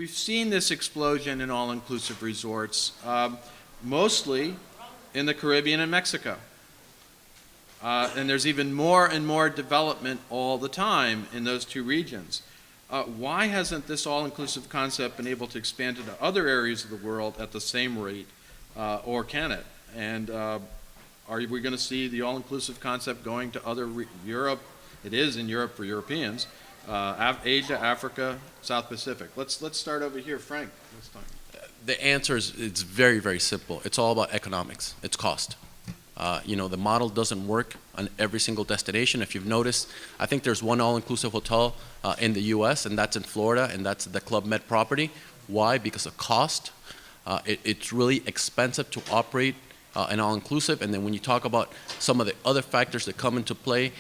we've seen this explosion in all-inclusive resorts, mostly in the Caribbean and Mexico. And there's even more and more development all the time in those two regions. Why hasn't this all-inclusive concept been able to expand into other areas of the world at the same rate, or can it? And are we going to see the all-inclusive concept going to other Europe? It is in Europe for Europeans, Asia, Africa, South Pacific. Let's start over here, Frank. This time. The answer is it's very, very simple. It's all about economics. It's cost. The model doesn't work on every single destination. If you've noticed, I think there's one all-inclusive hotel in the U.S., and that's in Florida, and that's the Club Med property. Why? Because of cost. It's really expensive to operate an all-inclusive, and then when you talk about some of the other factors that come into play,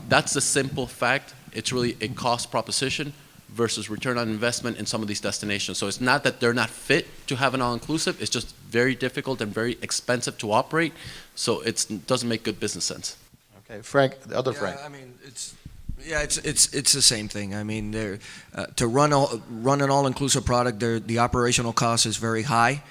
that's the simple fact. It's really a cost proposition versus return on investment in some of these destinations. So it's not that they're not fit to have an all-inclusive, it's just very difficult and very expensive to operate, so it doesn't make good business sense. Okay, Frank, the other Frank. I mean, it's the same thing. I mean, to run an all-inclusive product, the operational cost is very high.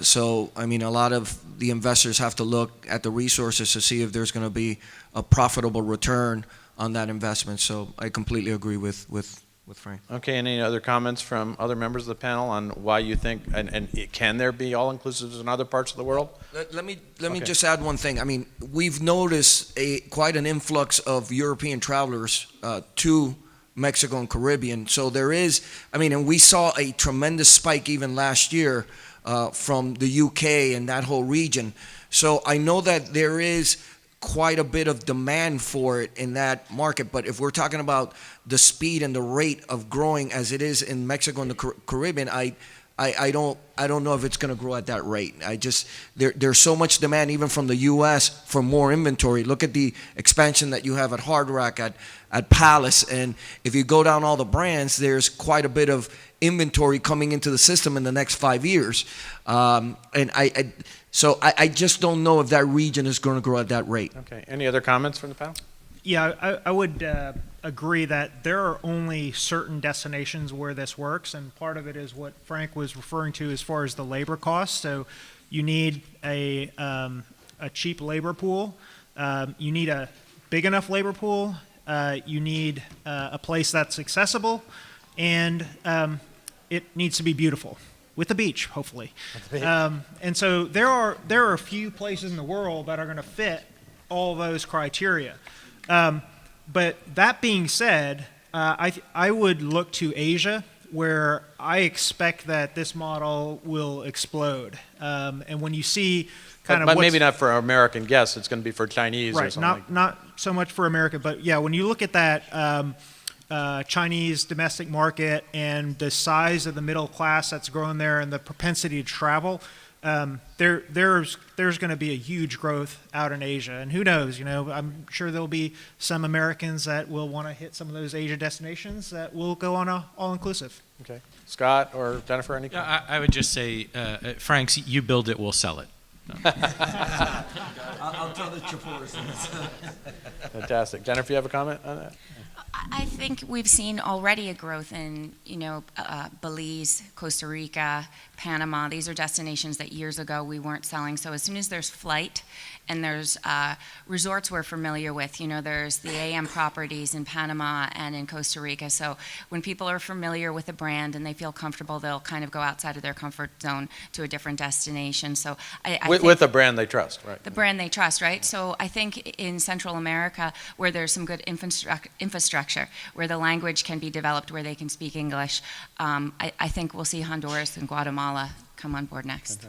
So, I mean, a lot of the investors have to look at the resources to see if there's going to be a profitable return on that investment. So I completely agree with Frank. Okay, any other comments from other members of the panel on why you think, and can there be all-inclusives in other parts of the world? Let me just add one thing. I mean, we've noticed quite an influx of European travelers to Mexico and Caribbean. So there is, I mean, and we saw a tremendous spike even last year from the UK and that whole region. So I know that there is quite a bit of demand for it in that market, but if we're talking about the speed and the rate of growing as it is in Mexico and the Caribbean, I don't know if it's going to grow at that rate. There's so much demand even from the U.S. for more inventory. Look at the expansion that you have at Hard Rock, at Palace, and if you go down all the brands, there's quite a bit of inventory coming into the system in the next 5 years, So I just don't know if that region is going to grow at that rate. Okay, any other comments from the panel? Yeah, I would agree that there are only certain destinations where this works, and part of it is what Frank was referring to as far as the labor costs. So you need a cheap labor pool. You need a big enough labor pool. You need a place that's accessible, and it needs to be beautiful, with the beach, hopefully. And so there are a few places in the world that are going to fit all those criteria. But that being said, I would look to Asia, where I expect that this model will explode. And when you see but maybe not for American guests, it's going to be for Chinese or something. Right, not so much for America, but yeah, when you look at that Chinese domestic market and the size of the middle class that's growing there and the propensity to travel, there's going to be a huge growth out in Asia. And who knows, I'm sure there'll be some Americans that will want to hit some of those Asia destinations that will go on a all-inclusive. Okay. Scott or Jennifer, any comments? I would just say, Frank's, you build it, we'll sell it. No. I'll tell the Chipotle. Fantastic. Jennifer, you have a comment on that? I think we've seen already a growth in, Belize, Costa Rica, Panama. These are destinations that years ago we weren't selling. So as soon as there's flight and there's resorts we're familiar with, there's the AM properties in Panama and in Costa Rica. So when people are familiar with a brand and they feel comfortable, they'll kind of go outside of their comfort zone to a different destination. So I think with a brand they trust, right? The brand they trust, right? So I think in Central America, where there's some good infrastructure, where the language can be developed, where they can speak English, I think we'll see Honduras and Guatemala come on board next.